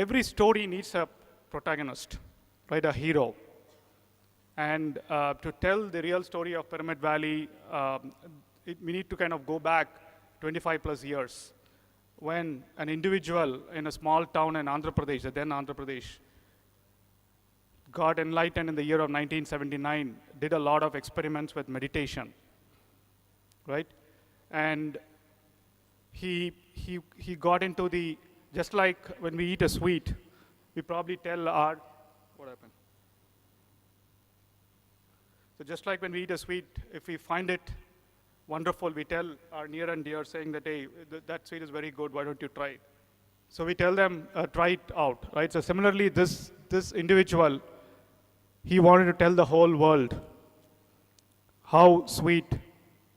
every story needs a protagonist, right, a hero. And to tell the real story of Pyramid Valley, we need to kind of go back 25 plus years when an individual in a small town in Andhra Pradesh, the then Andhra Pradesh, got enlightened in the year of 1979, did a lot of experiments with meditation, right? And he got into the, just like when we eat a sweet, we probably tell our, what happened? So just like when we eat a sweet, if we find it wonderful, we tell our near and dear saying that, hey, that sweet is very good, why don't you try it? So we tell them, try it out, right? So similarly, this individual, he wanted to tell the whole world how sweet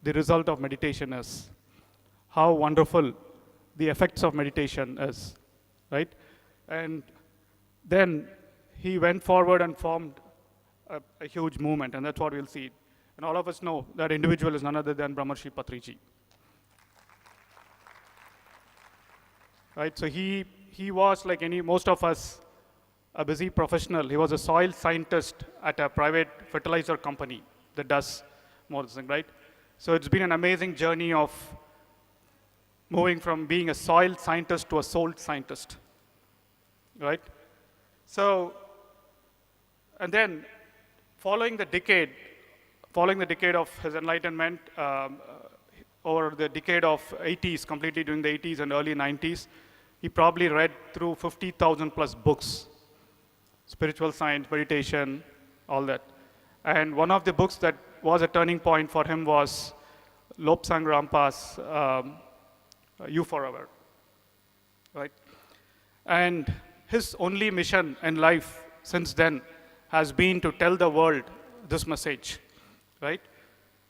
the result of meditation is, how wonderful the effects of meditation is, right? And then he went forward and formed a huge movement, and that's what we'll see. And all of us know that individual is none other than Brahmarshi Patriji. Right, so he was like most of us, a busy professional. He was a soil scientist at a private fertilizer company that does more of this thing, right? So it's been an amazing journey of moving from being a soil scientist to a soul scientist, right? So, and then following the decade of his enlightenment, over the decade of 80s, completely during the 80s and early 90s, he probably read through 50,000 plus books, spiritual science, meditation, all that. And one of the books that was a turning point for him was Lobsang Rampa's You Forever, right? And his only mission in life since then has been to tell the world this message, right?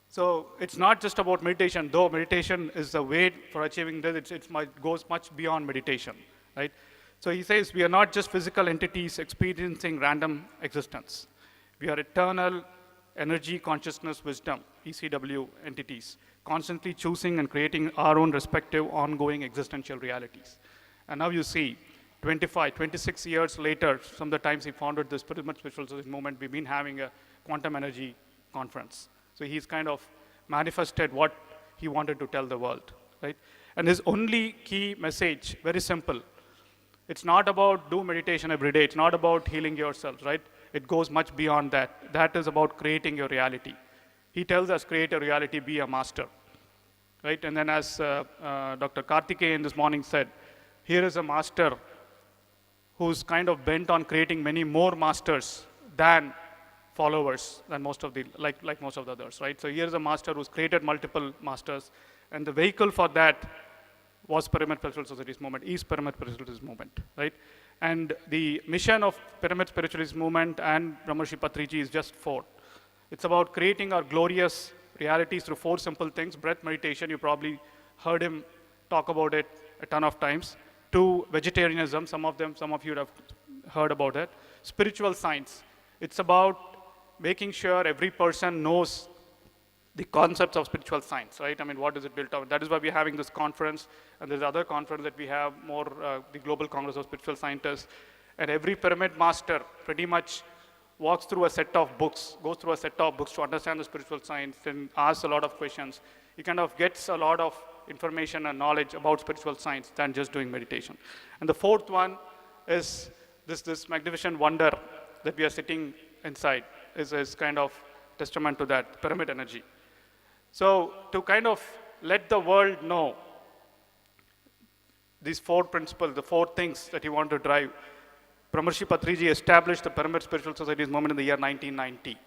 So it's not just about meditation, though meditation is the way for achieving this, it goes much beyond meditation, right? So he says we are not just physical entities experiencing random existence. We are eternal energy, consciousness, wisdom, ECW entities, constantly choosing and creating our own respective ongoing existential realities. And now you see, 26 years later, from the times he founded this Pyramid Spiritual Society movement, we've been having a quantum energy conference. So he's kind of manifested what he wanted to tell the world, right? And his only key message, very simple. It's not about do meditation every day. It's not about healing yourself, right? It goes much beyond that. That is about creating your reality. He tells us, create a reality, be a master, right? And then as Dr. Karthikeyan this morning said, here is a master who's kind of bent on creating many more masters than followers, than most of the, like most of the others, right? So here's a master who's created multiple masters, and the vehicle for that was Pyramid Spiritual Society's movement, is Pyramid Spiritual Society's movement, right? And the mission of Pyramid Spiritualist movement and Brahmarshi Patriji is just four. It's about creating our glorious realities through four simple things. Breath meditation, you probably heard him talk about it a ton of times. 2, vegetarianism, some of you have heard about it. Spiritual science, it's about making sure every person knows the concepts of spiritual science, right? I mean, what is it built on? That is why we're having this conference, and there's other conference that we have more, the Global Congress of Spiritual Scientists. And every pyramid master pretty much walks through a set of books, goes through a set of books to understand the spiritual science and asks a lot of questions. He kind of gets a lot of information and knowledge about spiritual science than just doing meditation. And the fourth one is this magnificent wonder that we are sitting inside is kind of testament to that, pyramid energy. So to kind of let the world know these four principles, the four things that he wanted to drive, Brahmarshi Patriji established the Pyramid Spiritual Society's movement in the year 1990.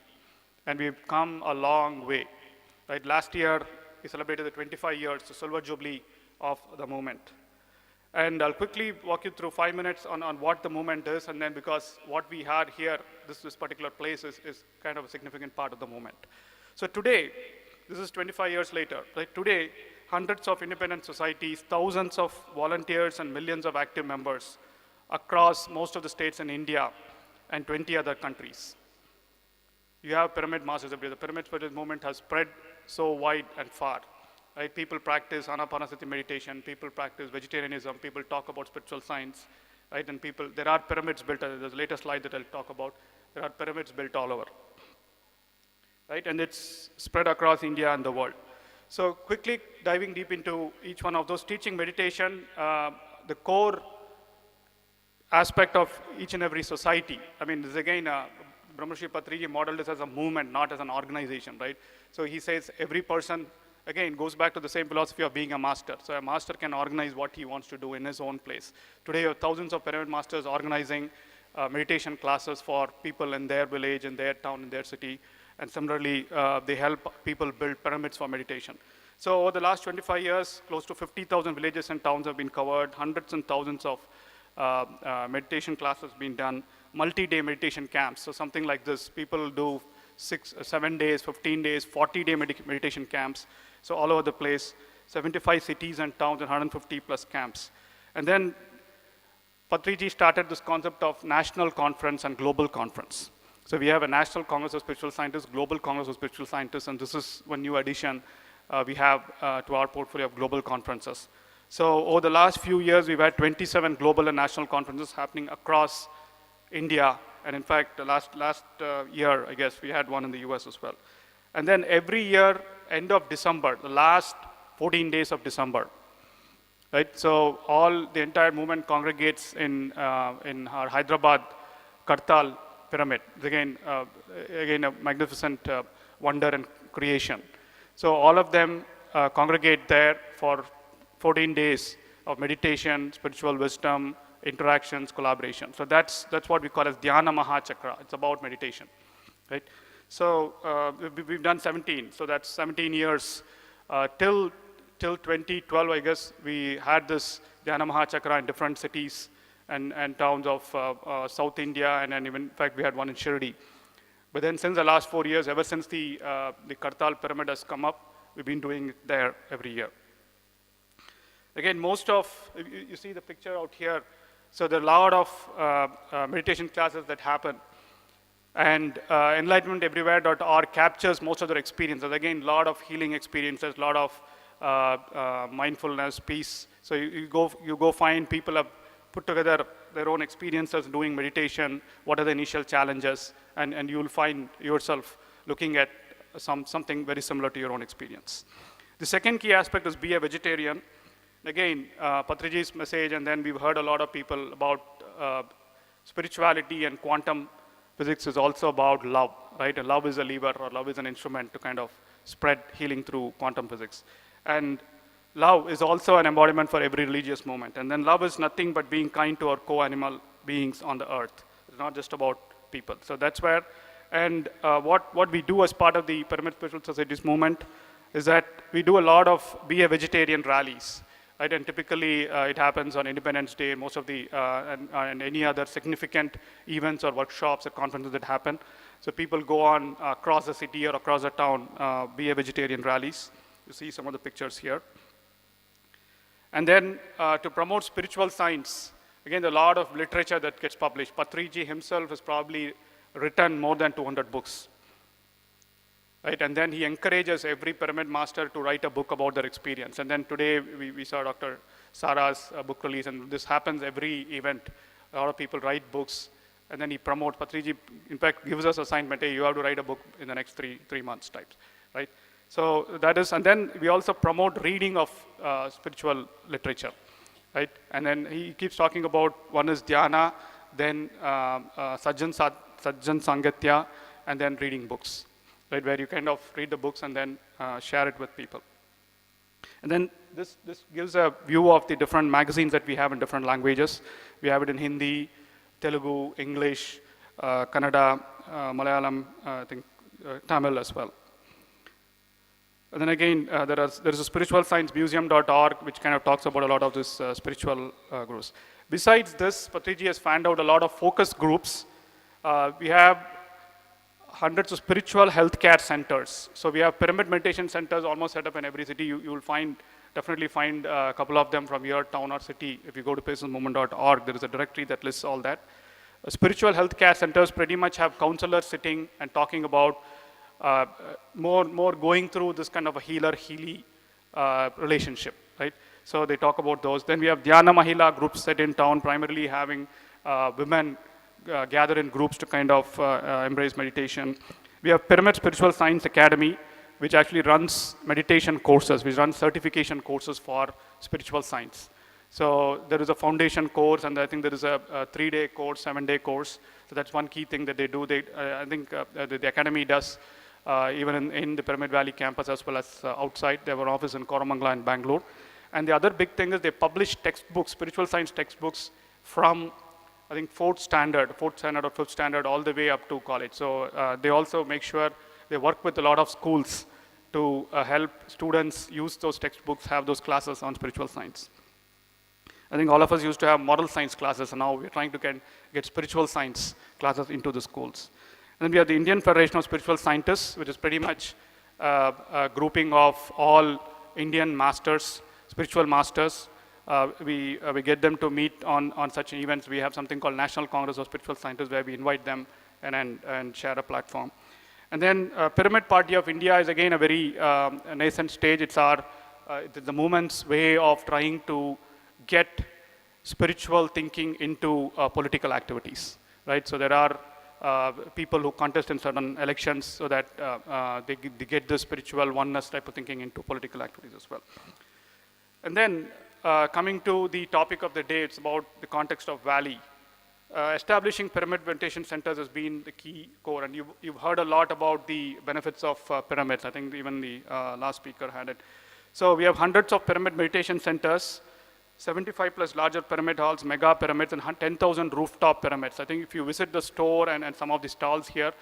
And we've come a long way, right? Last year, we celebrated the 25 years, the silver jubilee of the movement. And I'll quickly walk you through 5 minutes on what the movement is, and then because what we had here, this particular place is kind of a significant part of the movement. So today, this is 25 years later, right? Today, hundreds of independent societies, thousands of volunteers, and millions of active members across most of the states in India and 20 other countries. You have pyramid masters everywhere. The Pyramid Spiritual movement has spread so wide and far. Right? People practice anapanasati meditation, people practice vegetarianism, people talk about spiritual science, right? And people, there are pyramids built, there's a later slide that I'll talk about, there are pyramids built all over, right? And it's spread across India and the world. So quickly diving deep into each one of those, teaching meditation, the core aspect of each and every society. I mean, this again, Brahmarshi Patriji modeled this as a movement, not as an organization, right? So he says every person, again, goes back to the same philosophy of being a master. So a master can organize what he wants to do in his own place. Today, you have thousands of pyramid masters organizing meditation classes for people in their village, in their town, in their city. And similarly, they help people build pyramids for meditation. So over the last 25 years, close to 50,000 villages and towns have been covered, hundreds and thousands of meditation classes being done, multi-day meditation camps. So something like this, people do 6, 7 days, 15 days, 40-day meditation camps. So all over the place, 75 cities and towns and 150 plus camps. And then Patriji started this concept of national conference and global conference. So we have a National Congress of Spiritual Scientists, Global Congress of Spiritual Scientists, and this is one new addition we have to our portfolio of global conferences. So over the last few years, we've had 27 global and national conferences happening across India. And in fact, the last year, I guess, we had one in the US as well. And then every year, end of December, the last 14 days of December, right? So the entire movement congregates in our Hyderabad Kartal pyramid. Again, a magnificent wonder and creation. So all of them congregate there for 14 days of meditation, spiritual wisdom, interactions, collaboration. So that's what we call as Dhyana Mahachakra. It's about meditation, right? So we've done 17. So that's 17 years. Till 2012, I guess, we had this Dhyana Mahachakra in different cities and towns of South India, and then even, in fact, we had one in Shirdi. But then since the last 4 years, ever since the Kartal pyramid has come up, we've been doing it there every year. Again, you see the picture out here. So there are a lot of meditation classes that happen. And enlightenmenteverywhere.org captures most of their experiences. Again, a lot of healing experiences, a lot of mindfulness, peace. So you go find people have put together their own experiences doing meditation, what are the initial challenges, and you'll find yourself looking at something very similar to your own experience. The second key aspect is be a vegetarian. Again, Patriji's message, and then we've heard a lot of people about spirituality and quantum physics is also about love, right? And love is a lever, or love is an instrument to kind of spread healing through quantum physics. And love is also an embodiment for every religious movement. And then love is nothing but being kind to our co-animal beings on the earth. It's not just about people. So that's where, and what we do as part of the Pyramid Spiritual Societies movement is that we do a lot of be a vegetarian rallies. Right, and typically it happens on Independence Day, most of the, and any other significant events or workshops or conferences that happen. So people go on across the city or across the town, be a vegetarian rallies. You see some of the pictures here. And then to promote spiritual science, again, a lot of literature that gets published. Patriji himself has probably written more than 200 books. Right, and then he encourages every pyramid master to write a book about their experience. And then today we saw Dr. Sara's book release, and this happens every event. A lot of people write books, and then he promotes. Patriji, in fact, gives us assignment, hey, you have to write a book in the next three months types, right? So that is, and then we also promote reading of spiritual literature, right? And then he keeps talking about, one is dhyana, then sajjan sangatya, and then reading books. Right, where you kind of read the books and then share it with people. And then this gives a view of the different magazines that we have in different languages. We have it in Hindi, Telugu, English, Kannada, Malayalam, I think Tamil as well. And then again, there is a spiritual science museum.org, which kind of talks about a lot of this spiritual gurus. Besides this, Patriji has found out a lot of focus groups. We have hundreds of spiritual healthcare centers. So we have pyramid meditation centers almost set up in every city. You will definitely find a couple of them from your town or city. If you go to patiencemovement.org, there is a directory that lists all that. Spiritual healthcare centers pretty much have counselors sitting and talking about more going through this kind of a healer-healy relationship, right? So they talk about those. Then we have Dhyana Mahila groups set in town, primarily having women gather in groups to kind of embrace meditation. We have Pyramid Spiritual Science Academy, which actually runs meditation courses, which runs certification courses for spiritual science. So there is a foundation course, and I think there is a 3-day course, 7-day course. So that's one key thing that they do. I think the academy does, even in the Pyramid Valley campus as well as outside. They have an office in Koramangala and Bangalore. And the other big thing is they publish textbooks, spiritual science textbooks from, I think, fourth standard or fifth standard, all the way up to college. So they also make sure they work with a lot of schools to help students use those textbooks, have those classes on spiritual science. I think all of us used to have moral science classes, and now we're trying to get spiritual science classes into the schools. And then we have the Indian Federation of Spiritual Scientists, which is pretty much a grouping of all Indian masters, spiritual masters. We get them to meet on such events. We have something called National Congress of Spiritual Scientists, where we invite them and share a platform. And then Pyramid Party of India is again a very nascent stage. It's the movement's way of trying to get spiritual thinking into political activities, right? So there are people who contest in certain elections so that they get the spiritual oneness type of thinking into political activities as well. And then coming to the topic of the day, it's about the context of Valley. Establishing pyramid meditation centers has been the key core, and you've heard a lot about the benefits of pyramids. I think even the last speaker had it. So we have hundreds of pyramid meditation centers, 75 plus larger pyramid halls, mega pyramids, and 10,000 rooftop pyramids. I think if you visit the store and some of the stalls here,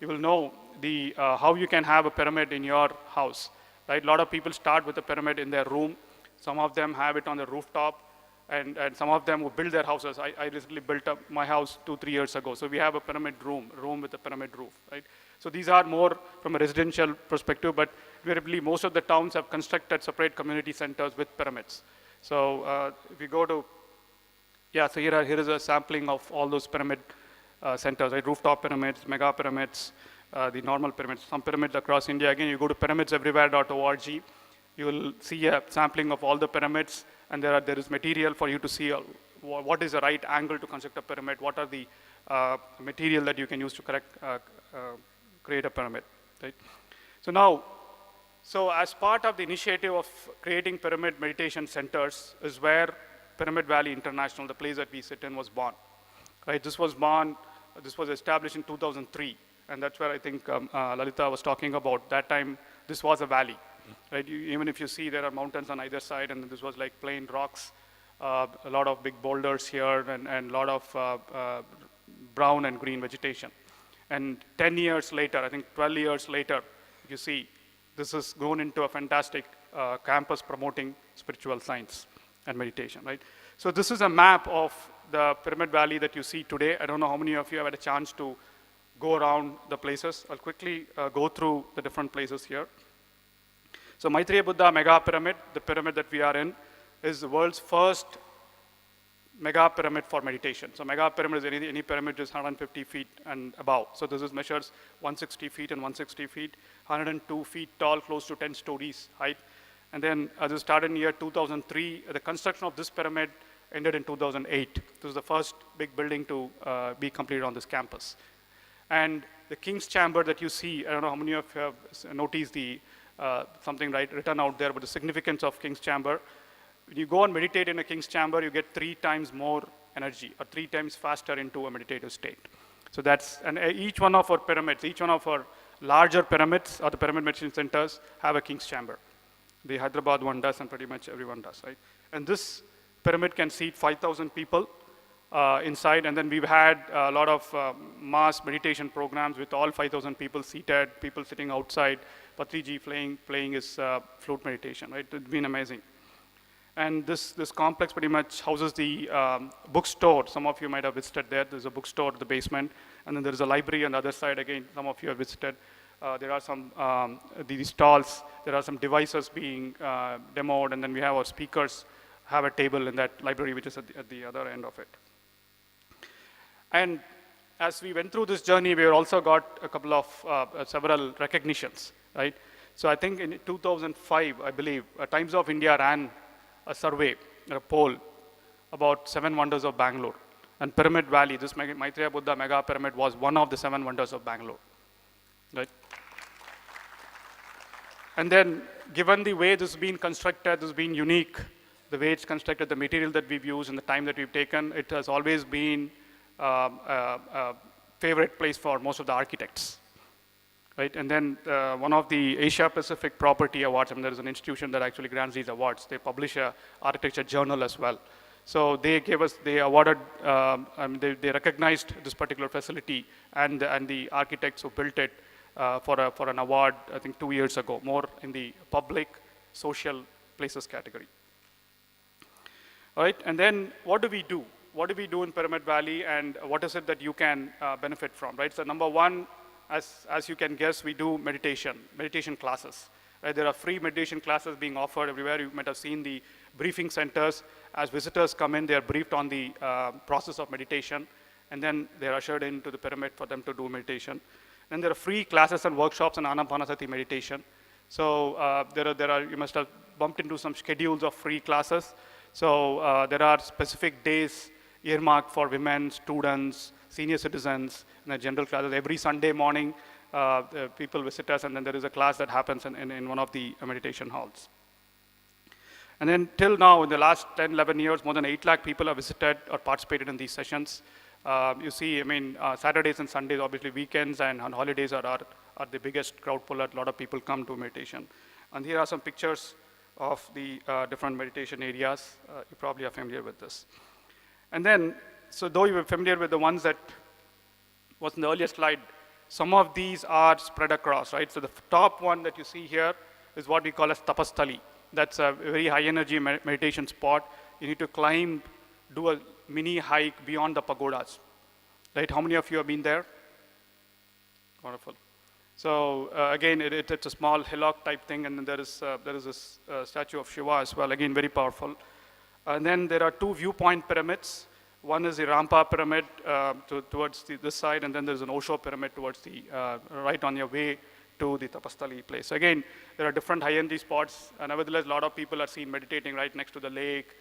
you will know how you can have a pyramid in your house, right? A lot of people start with a pyramid in their room. Some of them have it on the rooftop, and some of them will build their houses. I recently built up my house 2-3 years ago. So we have a pyramid room with a pyramid roof, right? So these are more from a residential perspective, but invariably most of the towns have constructed separate community centers with pyramids. So if you go to, so here is a sampling of all those pyramid centers, right? Rooftop pyramids, mega pyramids, the normal pyramids, some pyramids across India. Again, you go to pyramidseverywhere.org, you will see a sampling of all the pyramids, and there is material for you to see what is the right angle to construct a pyramid, what are the material that you can use to create a pyramid, right? So as part of the initiative of creating pyramid meditation centers is where Pyramid Valley International, the place that we sit in, was born, right? This was established in 2003, and that's where I think Lalita was talking about. That time, this was a valley, right? Even if you see there are mountains on either side, and this was like plain rocks, a lot of big boulders here, and a lot of brown and green vegetation. And 10 years later, I think 12 years later, you see, this has grown into a fantastic campus promoting spiritual science and meditation, right? So this is a map of the Pyramid Valley that you see today. I don't know how many of you have had a chance to go around the places. I'll quickly go through the different places here. So Maitreya Buddha Mega Pyramid, the pyramid that we are in, is the world's first mega pyramid for meditation. So mega pyramid is any pyramid is 150 feet and above. So this measures 160 feet and 160 feet, 102 feet tall, close to 10 stories height. And then this started in year 2003. The construction of this pyramid ended in 2008. This was the first big building to be completed on this campus. And the King's Chamber that you see, I don't know how many of you have noticed the something written out there, but the significance of King's Chamber. When you go and meditate in a King's Chamber, you get 3 times more energy, or 3 times faster into a meditative state. So and each one of our pyramids, each one of our larger pyramids, or the pyramid meditation centers, have a King's Chamber. The Hyderabad one does, and pretty much everyone does, right? And this pyramid can seat 5,000 people inside, and then we've had a lot of mass meditation programs with all 5,000 people seated, people sitting outside, Patriji playing his flute meditation, right? It's been amazing. And this complex pretty much houses the bookstore. Some of you might have visited there. There's a bookstore in the basement. And then there's a library on the other side. Again, some of you have visited. There are some these stalls. There are some devices being demoed. And then we have our speakers have a table in that library, which is at the other end of it. And as we went through this journey, we also got a couple of several recognitions, right? So I think in 2005, I believe, Times of India ran a survey, a poll about 7 wonders of Bangalore. And Pyramid Valley, this Maitreya Buddha mega pyramid was one of the 7 wonders of Bangalore, right? And then, given the way this has been constructed, this has been unique, the way it's constructed, the material that we've used, and the time that we've taken, it has always been a favorite place for most of the architects, right? And then one of the Asia Pacific Property Awards, I mean, there is an institution that actually grants these awards. They publish a architecture journal as well. So they gave us, they awarded, they recognized this particular facility and the architects who built it for an award, I think 2 years ago, more in the public, social places category. All right, and then what do we do? What do we do in Pyramid Valley, and what is it that you can benefit from, right? So number one, as you can guess, we do meditation classes. Right? There are free meditation classes being offered everywhere. You might have seen the briefing centers. As visitors come in, they are briefed on the process of meditation, and then they're ushered into the pyramid for them to do meditation. Then there are free classes and workshops on Anapanasati meditation. So there are, you must have bumped into some schedules of free classes. So there are specific days earmarked for women, students, senior citizens, in the general classes. Every Sunday morning, people visit us, and then there is a class that happens in one of the meditation halls. And then till now, in the last 10, 11 years, more than 8 lakh people have visited or participated in these sessions. You see, I mean, Saturdays and Sundays, obviously weekends and on holidays are the biggest crowd puller. A lot of people come to meditation. And here are some pictures of the different meditation areas. You probably are familiar with this. And then, so though you were familiar with the ones that was in the earlier slide, some of these are spread across, right? So the top one that you see here is what we call as Tapastali. That's a very high energy meditation spot. You need to climb, do a mini hike beyond the pagodas, right? How many of you have been there? Wonderful. So again, it's a small hillock type thing, and then there is this statue of Shiva as well, again, very powerful. And then there are 2 viewpoint pyramids. One is the Rampa pyramid towards this side, and then there's an Osho pyramid towards the right on your way to the Tapastali place. So again, there are different high energy spots, and nevertheless, a lot of people are seen meditating right next to the lake,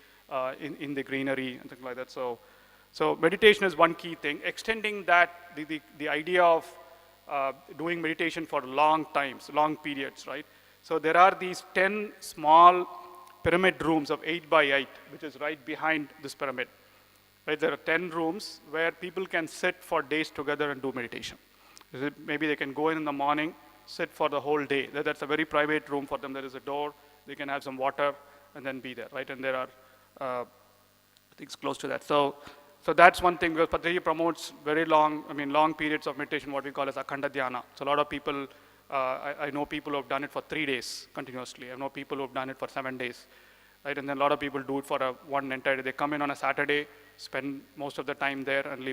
in the greenery and things like that. So meditation is one key thing. Extending that, the idea of doing meditation for long times, long periods, right? So there are these 10 small pyramid rooms of 8 by 8, which is right behind this pyramid. Right? There are 10 rooms where people can sit for days together and do meditation. Maybe they can go in the morning, sit for the whole day. That's a very private room for them. There is a door. They can have some water and then be there, right? And there are things close to that. So that's one thing, because Patanjali promotes very long periods of meditation, what we call as Akhanda Dhyana. So a lot of people, I know people who have done it for 3 days continuously. I know people who have done it for 7 days, right? And then a lot of people do it for one entire day. They come in on a Saturday, spend most of the time there and leave